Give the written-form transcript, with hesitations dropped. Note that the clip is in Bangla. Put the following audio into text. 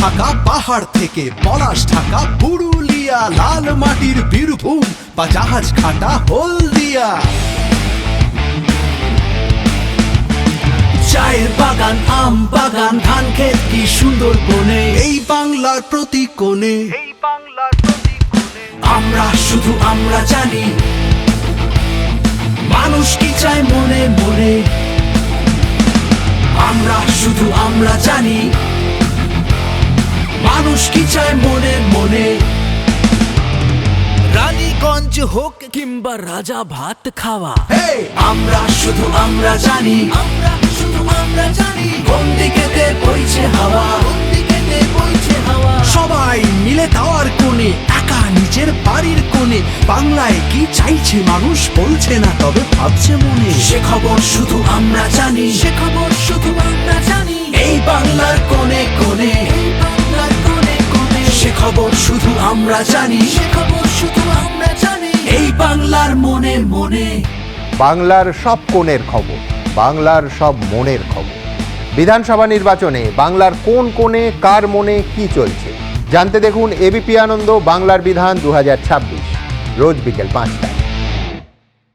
ঢাকা পাহাড় থেকে পলাশ ঢাকা পুরুলিয়া, লাল মাটির বীরভূম বা জাহাজ ঘাটা হলদিয়া। চায়ের বাগান, আম বাগান, ধান ক্ষেত কি সুন্দর বনে, এই বাংলার প্রতি কোণে আমরা শুধু আমরা জানি মানুষ কি চায় মনে মনে। আমরা শুধু আমরা জানি মানুষ কি চায় মনে মনে। রানীগঞ্জ হোক কিংবা রাজা ভাত খাওয়া, আমরা শুধু আমরা জানি, আমরা শুধু আমরা জানি কোন দিকেতে বইছে হাওয়া, কোন দিকেতে বইছে হাওয়া। সবাই মিলে তাওয়ার কোণে, একা নিজের বাড়ির কোণে, বাংলায় কি চাইছে মানুষ বলছে না তবে ভাবছে মনে। সে খবর শুধু আমরা জানি, সে খবর শুধু আমরা জানি এই বাংলার কোণে কোণে, এই বাংলার কোণে কোণে। সে খবর শুধু আমরা জানি, সে খবর শুধু আমরা জানি এই বাংলার মনে মনে। বাংলার সব কোণের খবর, বাংলার সব মনের খবর। বিধানসভা নির্বাচনে বাংলার কোন কোণে কার মনে কি চলছে জানতে দেখুন এবিপি আনন্দ বাংলার বিধান 2026 রোজ বিকেল 5টায়।